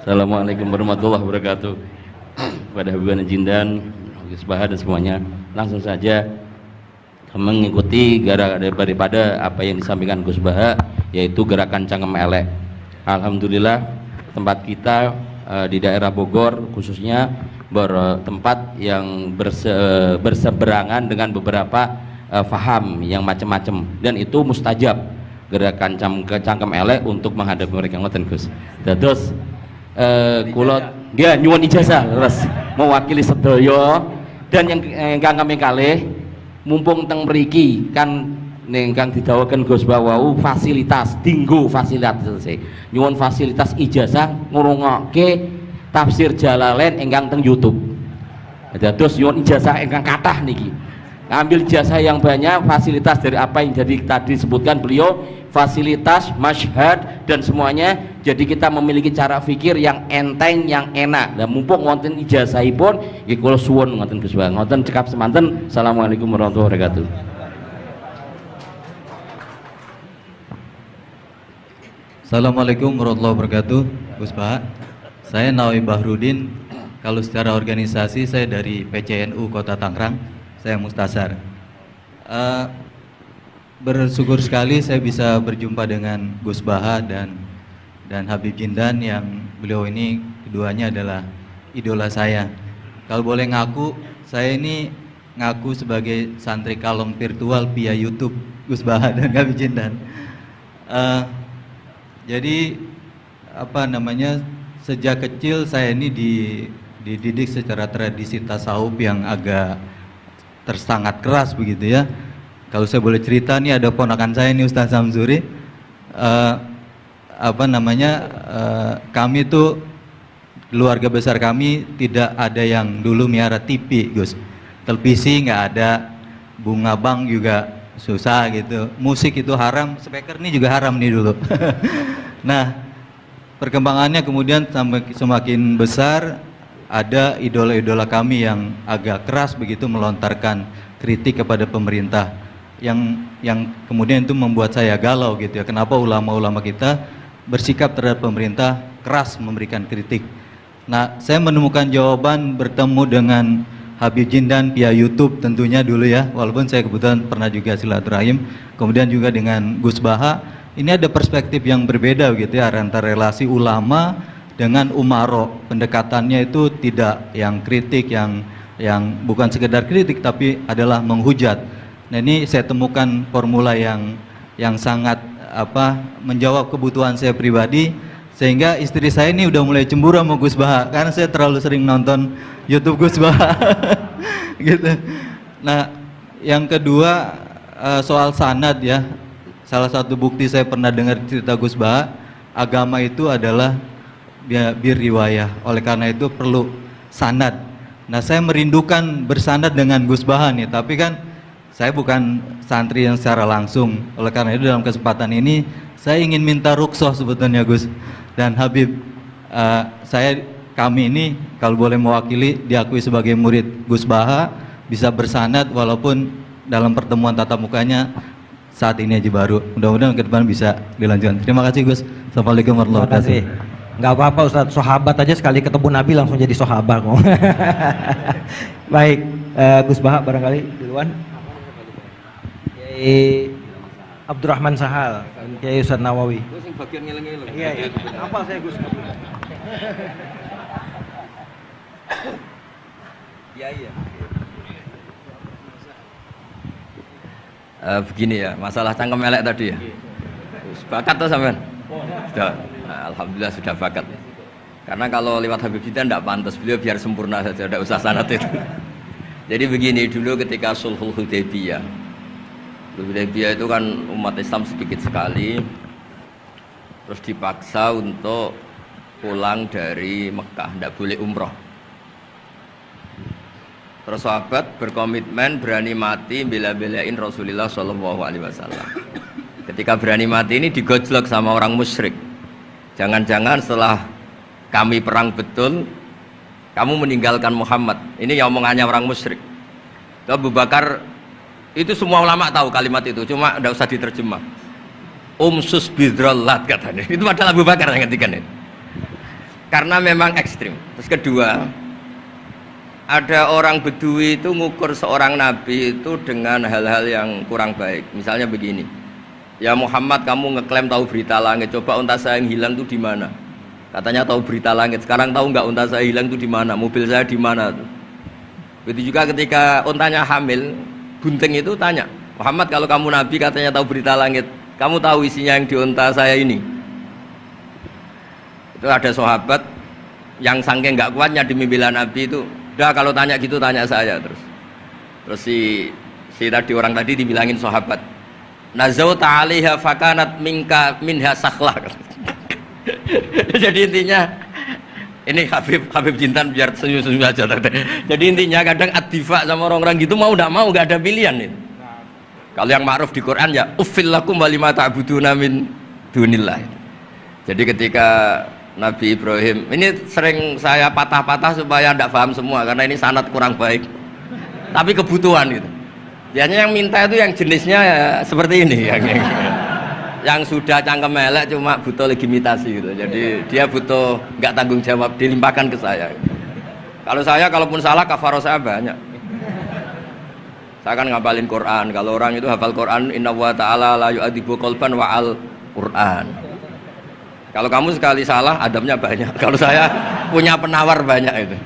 Assalamualaikum warahmatullahi wabarakatuh. Pada Habibana Jindan, Gus Baha dan semuanya, langsung saja mengikuti daripada apa yang disampaikan Gus Baha, yaitu gerakan Cangkem Elek. Alhamdulillah tempat kita di daerah Bogor khususnya bertempat yang berseberangan dengan beberapa faham yang macam-macam, dan itu mustajab gerakan Cangkem Elek untuk menghadapi mereka ngoten Gus. Terus kulot ya nyuwun ijazah terus mewakili sedaya, dan yang kami kalih mumpung teng mriki kan ingkang didhawuhaken Gus Bawau fasilitas dinggo fasilitas nyuwun fasilitas ijazah ngrungokke tafsir Jalalain ingkang teng YouTube. Terus nyuwun ijazah ingkang kathah niki, ambil jasa yang banyak, fasilitas dari apa yang jadi tadi disebutkan beliau, fasilitas, masyhad dan semuanya. Jadi kita memiliki cara fikir yang enteng, yang enak. Dan mumpung wonten ijazahipun, nggih kula suwun ngoten Gus Bang. Ngoten cekap semanten. Assalamualaikum warahmatullahi wabarakatuh. Assalamualaikum warahmatullahi wabarakatuh. Gus Pak, saya Nawawi Bahrudin. Kalau secara organisasi saya dari PCNU Kota Tangerang. Saya Mustasar. Bersyukur sekali saya bisa berjumpa dengan Gus Baha dan Habib Jindan, yang beliau ini keduanya adalah idola saya. Kalau boleh ngaku, saya ini ngaku sebagai santri kalong virtual via YouTube Gus Baha dan Habib Jindan. Jadi apa namanya, sejak kecil saya ini dididik secara tradisi tasawuf yang agak tersangat keras begitu ya. Kalau saya boleh cerita nih, ada ponakan saya nih Ustaz Samsuri, kami tuh keluarga besar kami tidak ada yang dulu miara TV Gus, televisi nggak ada, bunga bank juga susah gitu, musik itu haram, speaker ini juga haram nih dulu. Nah perkembangannya kemudian sampai semakin besar, ada idola-idola kami yang agak keras begitu melontarkan kritik kepada pemerintah, yang kemudian itu membuat saya galau gitu ya, kenapa ulama-ulama kita bersikap terhadap pemerintah keras memberikan kritik. Nah saya menemukan jawaban bertemu dengan Habib Jindan via YouTube tentunya dulu ya, walaupun saya kebetulan pernah juga silaturahim, kemudian juga dengan Gus Baha. Ini ada perspektif yang berbeda gitu ya, antara relasi ulama dengan umaro. Pendekatannya itu tidak yang kritik, yang bukan sekedar kritik tapi adalah menghujat. Nah ini saya temukan formula yang sangat menjawab kebutuhan saya pribadi, sehingga istri saya ini udah mulai cemburu sama Gus Baha karena saya terlalu sering nonton YouTube Gus Baha. Gitu. Nah yang kedua soal sanad ya, salah satu bukti saya pernah dengar cerita Gus Baha, agama itu adalah bir riwayah, oleh karena itu perlu sanad. Nah saya merindukan bersanad dengan Gus Baha nih, tapi kan saya bukan santri yang secara langsung, oleh karena itu dalam kesempatan ini saya ingin minta rukhsah sebetulnya Gus dan Habib, kami ini kalau boleh mewakili diakui sebagai murid Gus Baha, bisa bersanad walaupun dalam pertemuan tatap mukanya saat ini aja baru. Mudah-mudahan ke depan bisa dilanjutkan. Terima kasih Gus. Assalamualaikum warahmatullahi wabarakatuh. Nggak apa-apa Ustaz, sahabat aja sekali ketemu Nabi langsung jadi sahabat kok. Baik, Gus Baha barangkali duluan. Kiai Abdurrahman Sahal, Kiai Ustaz Nawawi. Gus yang bagian ngeleng-ngeleng. Iya, apa saya Gus? Iya. Begini ya, masalah cangkem elek tadi ya. Bakat tuh sampean? Sudah, alhamdulillah sudah bakat. Karena kalau lewat Habib Jindan tidak pantas, beliau biar sempurna saja, tidak usah sanad itu. Jadi begini, dulu ketika Sulhul Hudaybiyah itu kan umat Islam sedikit sekali, terus dipaksa untuk pulang dari Mekah, tidak boleh umroh. Terus sahabat berkomitmen berani mati bela-belain Rasulullah SAW. Ketika berani mati ini digojlok sama orang musyrik. Jangan-jangan setelah kami perang betul, kamu meninggalkan Muhammad. Ini yang omongannya orang musyrik. Abu Bakar, itu semua ulama tahu kalimat itu, cuma tidak usah diterjemah. Umsus bidrollat katanya. Itu padahal Abu Bakar yang ngertikan itu. karena memang ekstrim. Terus kedua, ada orang Bedui itu ngukur seorang nabi itu dengan hal-hal yang kurang baik. Misalnya begini, ya Muhammad, kamu ngeklaim tahu berita langit, coba unta saya yang hilang itu di mana? Katanya tahu berita langit, sekarang tahu nggak unta saya hilang itu di mana? Mobil saya di mana? Begitu juga ketika untanya hamil, bunting itu tanya, Muhammad, kalau kamu nabi katanya tahu berita langit, kamu tahu isinya yang di unta saya ini? Itu ada sahabat yang saking nggak kuatnya demi bela nabi itu, udah kalau tanya gitu tanya saya terus si tadi orang tadi dibilangin sahabat, nazauta 'alaiha fakanat minha sakhlah. Jadi intinya ini Habib Jintan biar senyum-senyum aja. Jadi intinya kadang ad-difa sama orang-orang gitu mau tidak mau nggak ada pilihan itu. Kalau yang ma'ruf di Quran ya uffil lakum wa lima ta'buduna min dunillah. Jadi ketika Nabi Ibrahim ini sering saya patah-patah supaya tidak paham semua karena ini sanad kurang baik. Tapi kebutuhan gitu. Biasanya yang minta itu yang jenisnya ya seperti ini yang sudah cangkem elek cuma butuh legitimasi gitu. Jadi dia butuh nggak tanggung jawab, dilimpahkan ke saya. Kalau saya kalaupun salah kafaro saya banyak. Saya kan ngapalin Quran. Kalau orang itu hafal Quran, inna wa ta'ala la yu'adibu qalban wa al Quran. Kalau kamu sekali salah adabnya banyak. Kalau saya punya penawar banyak itu.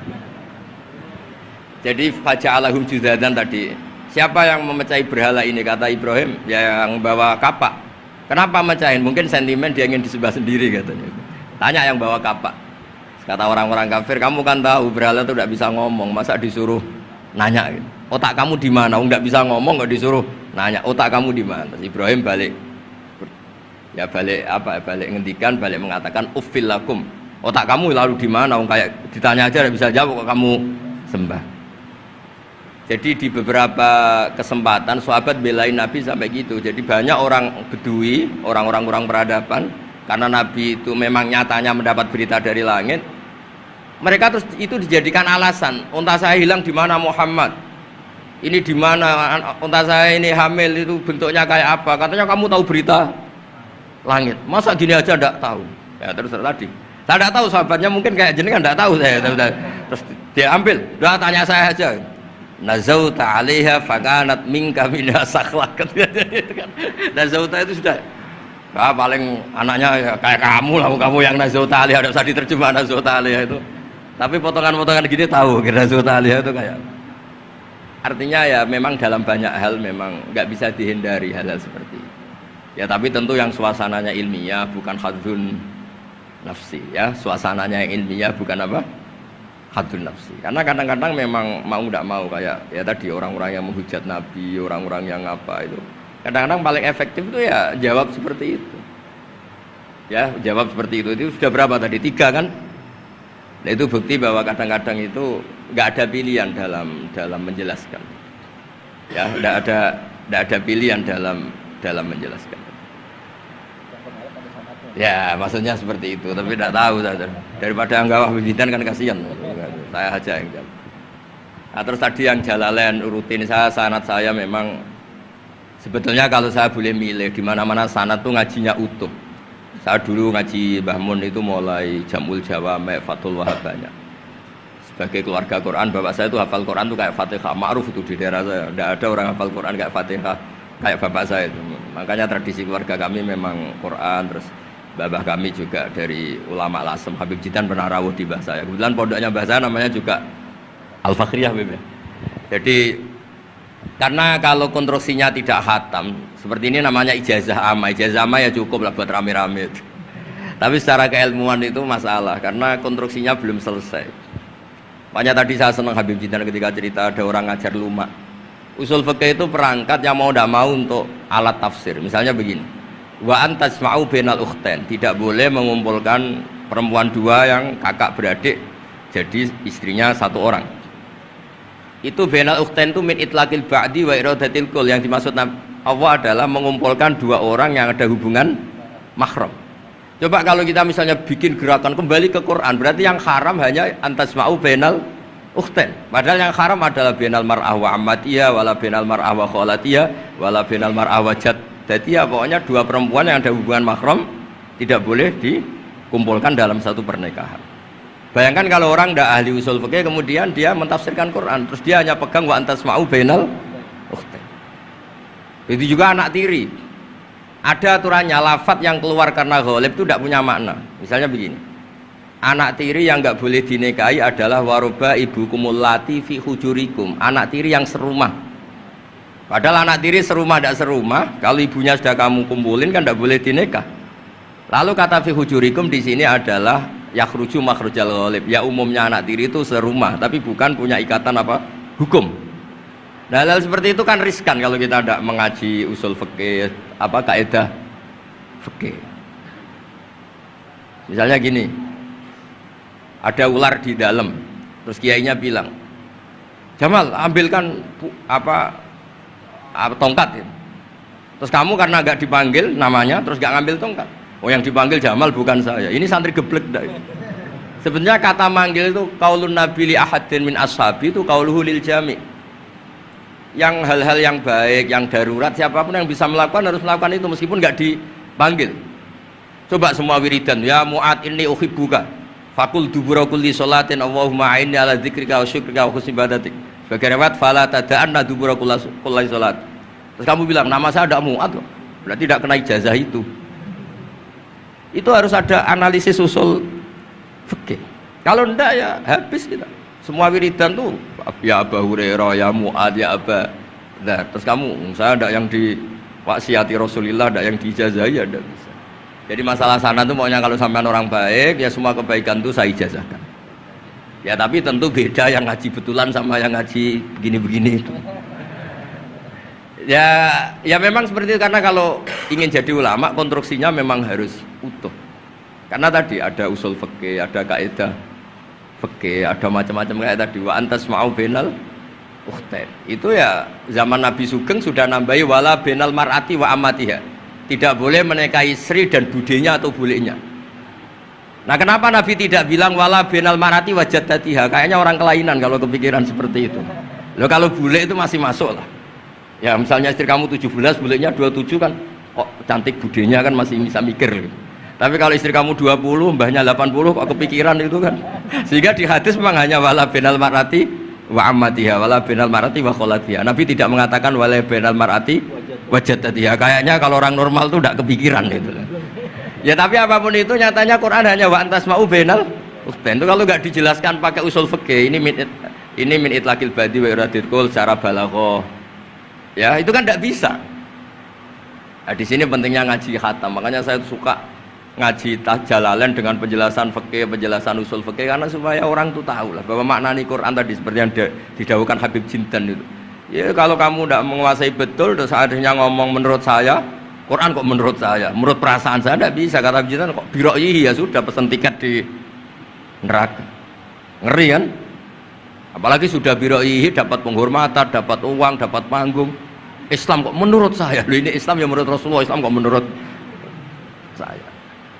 Jadi faja'alahum judadan tadi. Siapa yang memecahi berhala ini? Kata Ibrahim, ya yang bawa kapak. Kenapa mecahin? Mungkin sentimen dia ingin disembah sendiri katanya. Tanya yang bawa kapak. Kata orang-orang kafir, kamu kan tahu berhala itu tidak bisa ngomong, masa disuruh nanya gitu. Otak kamu di mana? Nggak bisa ngomong, nggak disuruh nanya. Otak kamu di mana? Ibrahim balik ngendikan, balik mengatakan uffil lakum. Otak kamu lalu di mana? Kayak ditanya aja tidak bisa jawab kok kamu sembah. Jadi di beberapa kesempatan sahabat belain Nabi sampai gitu. Jadi banyak orang Bedui, orang-orang peradaban, karena Nabi itu memang nyatanya mendapat berita dari langit. Mereka terus itu dijadikan alasan. Unta saya hilang di mana Muhammad? Ini di mana? Unta saya ini hamil itu bentuknya kayak apa? Katanya kamu tahu berita langit. Masa gini aja enggak tahu? Ya terus tadi. Saya enggak tahu sahabatnya mungkin kayak jenengan enggak tahu saya. Terus dia ambil, udah tanya saya aja. Nazauta 'alaiha fakanat minka minha sakhlah. Nazauta itu sudah paling anaknya ya, kayak kamu lah, kamu yang nazauta 'alaiha, enggak usah diterjemah nazauta 'alaiha itu. Tapi potongan-potongan gini tahu kira nazauta 'alaiha itu kayak. Artinya ya memang dalam banyak hal memang nggak bisa dihindari hal-hal seperti itu. Ya tapi tentu yang suasananya ilmiah bukan hadzun nafsi ya, suasananya yang ilmiah bukan apa? Hadun nafsi. Karena kadang-kadang memang mau tidak mau kayak ya tadi orang-orang yang menghujat Nabi, orang-orang yang apa itu. Kadang-kadang paling efektif itu ya jawab seperti itu. Ya, jawab seperti itu. Itu sudah berapa tadi? 3 kan? Nah, itu bukti bahwa kadang-kadang itu nggak ada pilihan dalam menjelaskan. Ya, tidak ada pilihan dalam menjelaskan. Ya, maksudnya seperti itu, tapi tidak tahu saja. Daripada anggap bibitan kan kasihan. Saya aja yang jawab. Nah, terus tadi yang Jalalain rutin sanad saya memang sebetulnya kalau saya boleh milih di mana-mana sanad tuh ngajinya utuh. Saya dulu ngaji Mbah Mun itu mulai Jamul Jawami, Fathul Wahab banyak. Sebagai keluarga Quran, bapak saya itu hafal Quran tuh kayak Fatihah, ma'ruf itu di daerah saya. Tidak ada orang hafal Quran kayak Fatihah kayak bapak saya itu. Makanya tradisi keluarga kami memang Quran. Terus babah kami juga dari ulama Lasem, Habib Jitan pernah rawuh di mbah saya. Kebetulan pondoknya mbah saya namanya juga Al-Fakhriyah. Jadi karena kalau konstruksinya tidak khatam seperti ini namanya ijazah amma. Ijazah amma ya cukup lah buat rame-rame. Tapi secara keilmuan itu masalah karena konstruksinya belum selesai. Makanya tadi saya senang Habib Jitan ketika cerita ada orang ngajar lumak. Usul fikih itu perangkat yang mau tidak mau untuk alat tafsir. Misalnya begini, wa antasma'u bainal ukhtain, tidak boleh mengumpulkan perempuan 2 yang kakak beradik jadi istrinya 1 orang. Itu bainal ukhtain itu min itlaqil ba'di wa iradatil kul, yang dimaksud Allah adalah mengumpulkan 2 orang yang ada hubungan mahram. Coba kalau kita misalnya bikin gerakan kembali ke Quran, berarti yang haram hanya antasma'u bainal ukhtain. Padahal yang haram adalah bainal mar'ah wa ammatiyah wala bainal mar'ah wa khalatiyah wala bainal mar'ah wa jad. Jadi ya pokoknya 2 perempuan yang ada hubungan mahram tidak boleh dikumpulkan dalam satu pernikahan. Bayangkan kalau orang tidak ahli usul fikih kemudian dia mentafsirkan Quran, terus dia hanya pegang wa antasma'u bainal ukhtain. Itu juga anak tiri. Ada aturannya, lafadz yang keluar karena ghalib itu tidak punya makna. Misalnya begini, anak tiri yang nggak boleh dinikahi adalah waroba ibu kumulati fi hujurikum, anak tiri yang serumah. Padahal anak tiri serumah tidak serumah, kalau ibunya sudah kamu kumpulin kan tidak boleh dinikah. Lalu kata fi hujurikum di sini adalah yakhruju makhrujal ghalib. Ya umumnya anak tiri itu serumah, tapi bukan punya ikatan apa? Hukum. Nah, hal seperti itu kan riskan kalau kita tidak mengaji usul fikih, apa kaidah fikih. Misalnya gini, ada ular di dalam, terus kiainya bilang, Jamal ambilkan tongkat ya. Terus kamu karena agak dipanggil namanya, terus gak ngambil tongkat. Oh yang dipanggil Jamal bukan saya. Ini santri geblek dah. Sebenarnya kata manggil itu qaulun nabi li ahadin min ashabi itu qauluhu lil jami'. Yang hal-hal yang baik, yang darurat, siapapun yang bisa melakukan harus melakukan itu meskipun nggak dipanggil. Coba semua wiridan, ya Mu'ad inni uhibbuka fakul dubura kulli sholatin Allahumma a'inni ala dzikrika wa syukrika wa husni ibadatik. Sebagai riwayat fala tada'anna dubura kulli sholat. Terus kamu bilang nama saya ada Mu'ad loh, berarti tidak kena ijazah itu. Itu harus ada analisis usul fikih. Kalau enggak ya habis kita. Semua wiridan tuh ya Abu Hurairah, ya Mu'ad, ya Aba. Nah, terus kamu, saya ada yang diwaksiati Rasulullah, ada yang diijazahi, ada bisa. Jadi masalah sana tuh maunya kalau sampean orang baik, ya semua kebaikan tuh saya ijazahkan. Ya tapi tentu beda yang ngaji betulan sama yang ngaji begini-begini itu. Ya memang seperti itu, karena kalau ingin jadi ulama konstruksinya memang harus utuh. Karena tadi ada usul fikih, ada kaidah fikih, ada macam-macam kayak tadi wa antasma'u bainal ukhtain. Itu ya zaman Nabi Sugeng sudah nambahi wala bainal mar'ati wa amatiha. Tidak boleh menikahi istri dan budenya atau bulenya. Nah, kenapa Nabi tidak bilang wala bainal mar'ati wa jaddatiha? Kayaknya orang kelainan kalau kepikiran seperti itu. Loh kalau bule itu masih masuk lah. Ya misalnya istri kamu 17, bulenya 27 kan kok cantik budenya kan masih bisa mikir gitu. Tapi kalau istri kamu 20, mbahnya 80 kok kepikiran itu kan. Sehingga di hadis memang hanya wala bainal mar'ati wa ammatiha, wala bainal mar'ati wa kholatiha. Nabi tidak mengatakan wala bainal mar'ati wa jaddatiha. Kayaknya kalau orang normal tuh tidak kepikiran itu. Ya tapi apapun itu nyatanya Quran hanya wa antasma'u bainal ukhtain. Itu kalau nggak dijelaskan pakai usul fikih, ini min itlaqil badi wa iradil qul secara balaghah. Ya, itu kan tidak bisa. Nah, di sini pentingnya ngaji khatam. Makanya saya suka ngaji Jalalain dengan penjelasan fikih, penjelasan usul fikih, karena supaya orang tuh tahu lah bahwa maknani Quran tadi seperti yang didhawuhkan Habib Jindan itu. Ya kalau kamu tidak menguasai betul, terus akhirnya ngomong menurut saya, Quran kok menurut saya, menurut perasaan saya tidak bisa. Kata Habib Jindan kok biroihi, ya sudah pesen tiket di neraka. Ngeri kan? Apalagi sudah biroihi dapat penghormatan, dapat uang, dapat panggung. Islam kok menurut saya, loh ini Islam ya menurut Rasulullah, Islam kok menurut saya.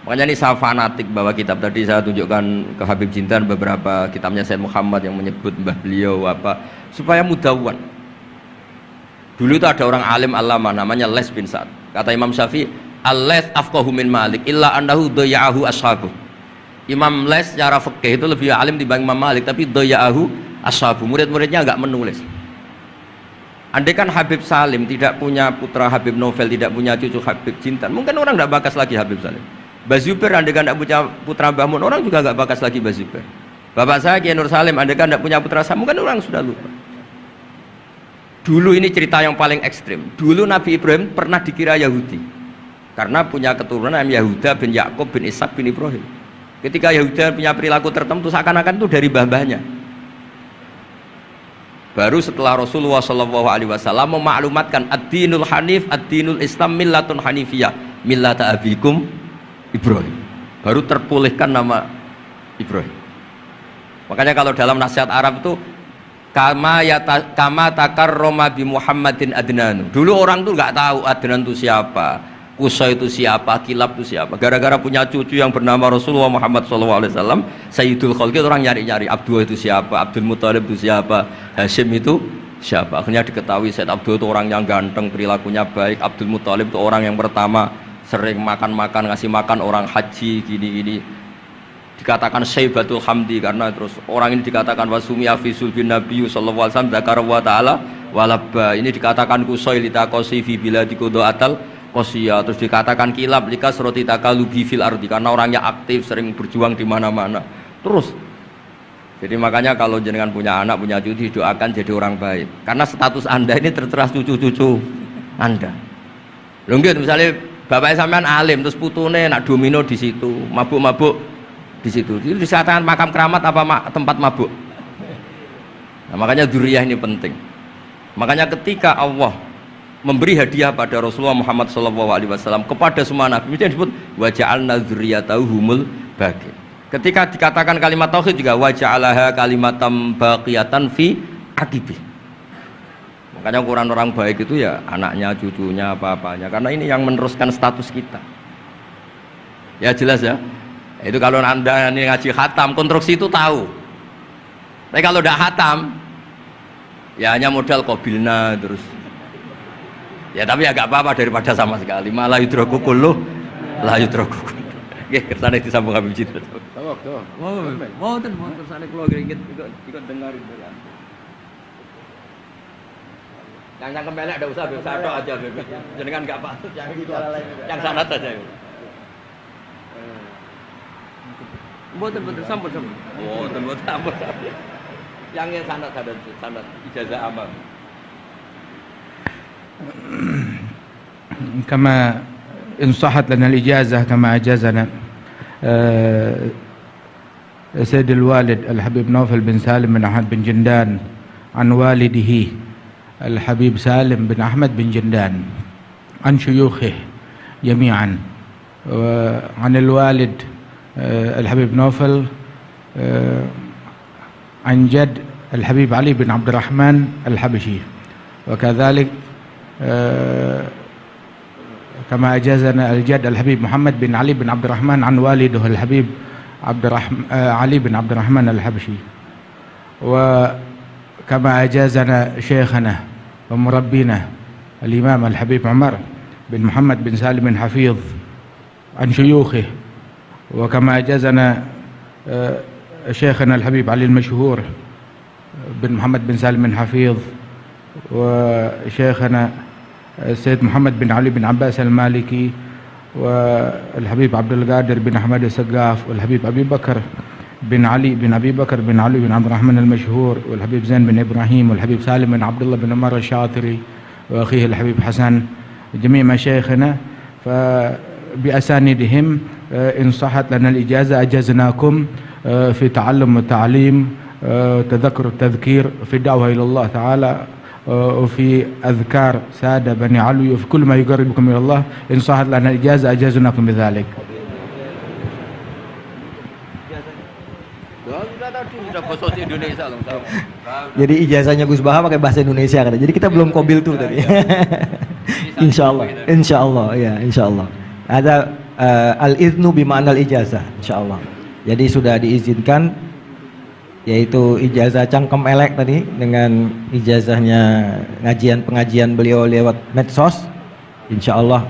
Makanya ini saya fanatik bahwa kitab tadi saya tunjukkan ke Habib Jindan beberapa kitabnya Said Muhammad yang menyebut mbah beliau apa supaya mudawan. Dulu itu ada orang alim alama namanya Les bin Sa'ad. Kata Imam Syafi'i, "Al-Les afqahu min Malik illa annahu dayya'ahu ashabu." Imam Les secara fikih itu lebih alim dibanding Imam Malik, tapi dayya'ahu ashabu. Murid-muridnya enggak menulis. Andai kan Habib Salim tidak punya putra Habib Novel, tidak punya cucu Habib Jindan, mungkin orang enggak bakas lagi Habib Salim. Bazuber andai kan tidak punya putra Mbah Mun, orang juga nggak bakas lagi Bazuber. Bapak saya Kiai Nur Salim andai kan tidak punya putra Samu, kan orang sudah lupa. Dulu ini cerita yang paling ekstrim. Dulu Nabi Ibrahim pernah dikira Yahudi karena punya keturunan Yahuda bin Yakub bin Ishak bin Ibrahim. Ketika Yahuda punya perilaku tertentu seakan-akan itu dari mbah-mbahnya. Baru setelah Rasulullah SAW memaklumatkan ad-dinul hanif, ad-dinul Islam millatun hanifiyah, millata abikum Ibrahim, baru terpulihkan nama Ibrahim. Makanya kalau dalam nasihat Arab itu kama takarroma bi Muhammadin adnanu. Dulu orang tuh nggak tahu Adnan itu siapa, Qusay itu siapa, Kilab itu siapa. Gara-gara punya cucu yang bernama Rasulullah Muhammad SAW, Sayyidul Khalqi, orang nyari-nyari Abdullah itu siapa, Abdul Muthalib itu siapa, Hashim itu siapa. Akhirnya diketahui Sayyid Abdul itu orang yang ganteng, perilakunya baik. Abdul Muthalib itu orang yang pertama sering makan-makan, ngasih makan orang haji, gini-gini. dikatakan Syaibatul Hamdi karena terus orang ini dikatakan wasumi afisul bin Nabi sallallahu alaihi wasallam dzakara wa ta'ala walabba, ini dikatakan kusoi litakosi fi bila dikodo atal kosia, terus dikatakan kilab likas roti takalubi fil ardi karena orangnya aktif sering berjuang di mana-mana terus. Jadi makanya kalau jenengan punya anak punya cucu didoakan jadi orang baik karena status anda ini tertera cucu-cucu anda. Lho nggih misalnya bapaknya sampean alim terus putune nak domino di situ mabuk-mabuk di situ itu disatakan makam keramat apa tempat mabuk. Nah, makanya dzurriyyah ini penting. Makanya ketika Allah memberi hadiah pada Rasulullah Muhammad SAW kepada semua nabi, itu disebut wa ja'alna dzurriyyatahu humul baqin. Ketika dikatakan kalimat tauhid juga wa ja'alaha kalimatam baqiyatan fi aqibi. Makanya ukuran orang baik itu ya anaknya, cucunya, apa-apanya karena ini yang meneruskan status kita. Ya jelas ya. Itu kalau anda ini ngaji khatam konstruksi itu tahu. Tapi kalau tidak khatam ya hanya modal qabilna terus. Ya tapi ya gak apa-apa daripada sama sekali. Malah yudraku kullu la yudraku. Nggih kersane disambung Habib Jindan. Mau kersane kula ingin ikut dengarin ya. Yang kemelek enggak usah Habib, satu aja Habib. Jenengan enggak patut yang itu. Yang sanad aja. Mboten sampun. Mboten sampun. Yang sanad ijazah amal. كما إن صحت لنا الإجازة كما أجازنا سيد الوالد الحبيب نوفل بن سالم بن أحمد بن جندان عن والده الحبيب سالم بن أحمد بن جندان عن شيوخه جميعا وعن الوالد الحبيب نوفل عن جد الحبيب علي بن عبد الرحمن الحبشي وكذلك كما أجازنا الجد الحبيب محمد بن علي بن عبد الرحمن عن والده الحبيب علي بن عبد الرحمن الحبشي وكما أجازنا شيخنا ومربينا الإمام الحبيب عمر بن محمد بن سالم بن حفيظ عن شيوخه وكما أجازنا شيخنا الحبيب علي المشهور بن محمد بن سالم بن حفيظ وشيخنا السيد محمد بن علي بن عباس المالكي والحبيب عبد القادر بن أحمد السقاف والحبيب أبي بكر بن علي بن أبي بكر بن علي بن عبد الرحمن المشهور والحبيب زين بن إبراهيم والحبيب سالم بن عبد الله بن عمر الشاطري وأخيه الحبيب حسن جميع مشايخنا فبأسانيدهم إن صحت لنا الإجازة أجزناكم في تعلم والتعليم تذكر التذكير في الدعوة إلى الله تعالى وفي أذكار سادة بني علوي وفي كل ما يقربكم إلى الله إن صحت لنا الإجازة أجازناكم بذلك. Jadi ijazahnya Gus Baha pakai bahasa Indonesia kan. Jadi kita belum qabil tuh tadi. Insyaallah ya, insyaallah. Ada al-iznu bima'na al-ijazah insyaallah. Jadi sudah diizinkan yaitu ijazah cangkem elek tadi dengan ijazahnya pengajian beliau lewat medsos insyaallah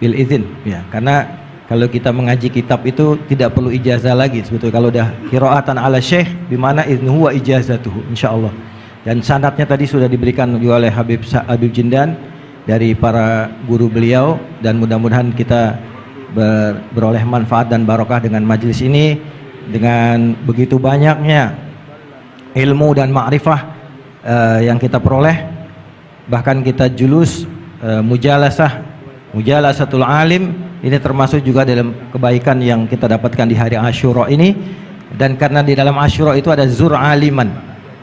bil izin ya, karena kalau kita mengaji kitab itu tidak perlu ijazah lagi sebetulnya kalau udah qiraatan ala syekh bimana iznuhu wa ijazatuhu insyaallah. Dan sanadnya tadi sudah diberikan juga oleh Habib Jindan dari para guru beliau dan mudah-mudahan kita beroleh manfaat dan barokah dengan majelis ini dengan begitu banyaknya ilmu dan ma'rifah yang kita peroleh, bahkan kita julus mujalasatul alim ini termasuk juga dalam kebaikan yang kita dapatkan di hari Asyura ini. Dan karena di dalam Asyura itu ada zur aliman,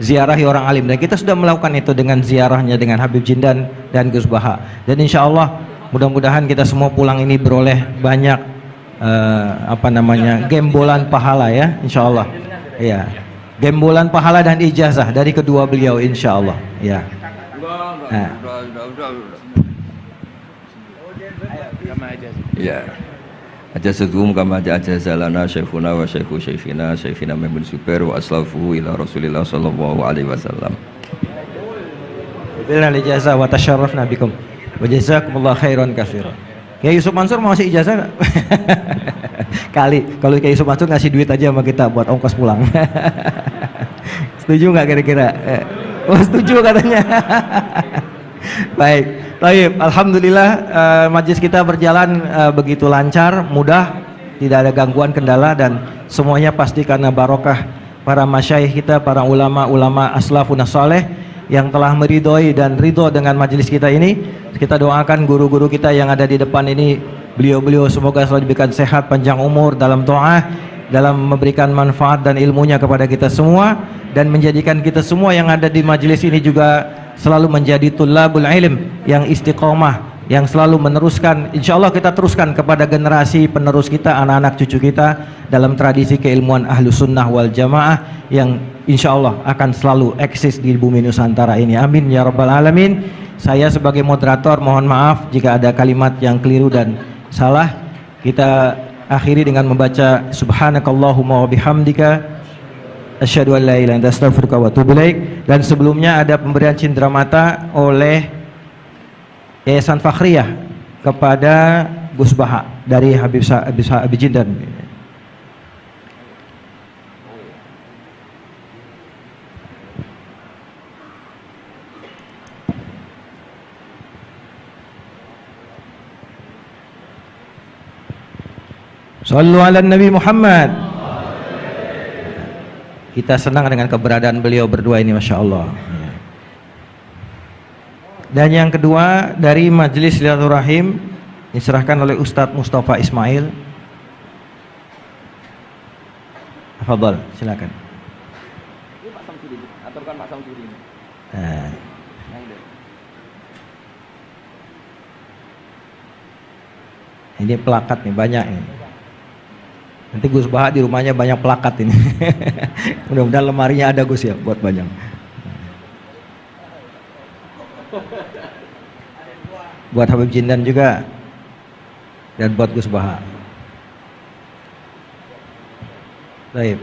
ziarahi orang alim, dan kita sudah melakukan itu dengan ziarahnya dengan Habib Jindan dan Gus Baha. Dan insya Allah mudah-mudahan kita semua pulang ini beroleh banyak gembolan pahala ya, insya Allah ya, gembolan pahala dan ijazah dari kedua beliau insya Allah ya. Ya. Ajazatuhum kama ajazalana syekhuna wa syekhu syekhina Muhammad bin Zubair wa aslafuhu ila Rasulillah sallallahu alaihi wasallam. Bila ijazah wa tasyarrafna bikum wa jazakumullah khairan katsiran. Ya Yusuf Mansur mau ngasih ijazah enggak? Kali kalau Kiai Yusuf Mansur ngasih duit aja sama kita buat ongkos pulang. Setuju nggak kira-kira? Oh setuju katanya. Baik, baik. Alhamdulillah majelis kita berjalan begitu lancar, mudah, tidak ada gangguan kendala dan semuanya pasti karena barokah para masyayikh kita, para ulama-ulama aslafun saleh yang telah meridhoi dan ridho dengan majelis kita ini. Kita doakan guru-guru kita yang ada di depan ini, beliau-beliau semoga selalu diberikan sehat, panjang umur dalam doa, dalam memberikan manfaat dan ilmunya kepada kita semua, dan menjadikan kita semua yang ada di majelis ini juga selalu menjadi tullabul ilm yang istiqomah, yang selalu meneruskan, insya Allah kita teruskan kepada generasi penerus kita, anak-anak cucu kita dalam tradisi keilmuan ahlu sunnah wal jamaah yang insya Allah akan selalu eksis di bumi Nusantara ini. Amin ya rabbal alamin. Saya sebagai moderator mohon maaf jika ada kalimat yang keliru dan salah. Kita akhiri dengan membaca subhanakallahumma wa bihamdika asyhadu an la ilaha illa anta astaghfiruka wa atubu ilaik. Dan sebelumnya ada pemberian cindera mata oleh Yayasan Fakhriyah kepada Gus Baha dari Habib Jindan. Sallu ala Nabi Muhammad. Kita senang dengan keberadaan beliau berdua ini, Masya Allah. Dan yang kedua dari Majelis Silaturahim diserahkan oleh Ustadz Mustafa Ismail. Fadhal, silakan. Ini pelakat nih banyak ini. Nanti Gus Baha di rumahnya banyak pelakat ini. Mudah-mudahan lemarinya ada Gus ya buat banyak. Buat Habib Jindan juga dan buat Gus Baha. Baik.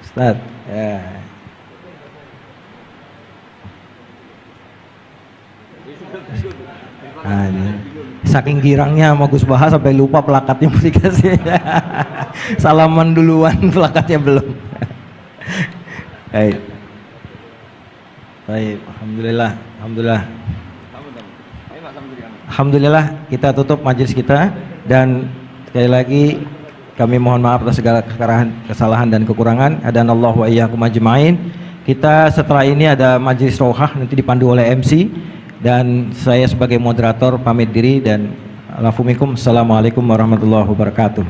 Ustaz, ya. Nah, saking girangnya sama Gus Baha sampai lupa plakatnya mesti kasih. Salaman duluan, plakatnya belum. Baik. Baik, alhamdulillah, alhamdulillah. Alhamdulillah kita tutup majelis kita dan sekali lagi kami mohon maaf atas segala kesalahan dan kekurangan. Adanallahu wa iyyakum ajmain. Kita setelah ini ada majelis rohah nanti dipandu oleh MC dan saya sebagai moderator pamit diri dan assalamualaikum warahmatullahi wabarakatuh.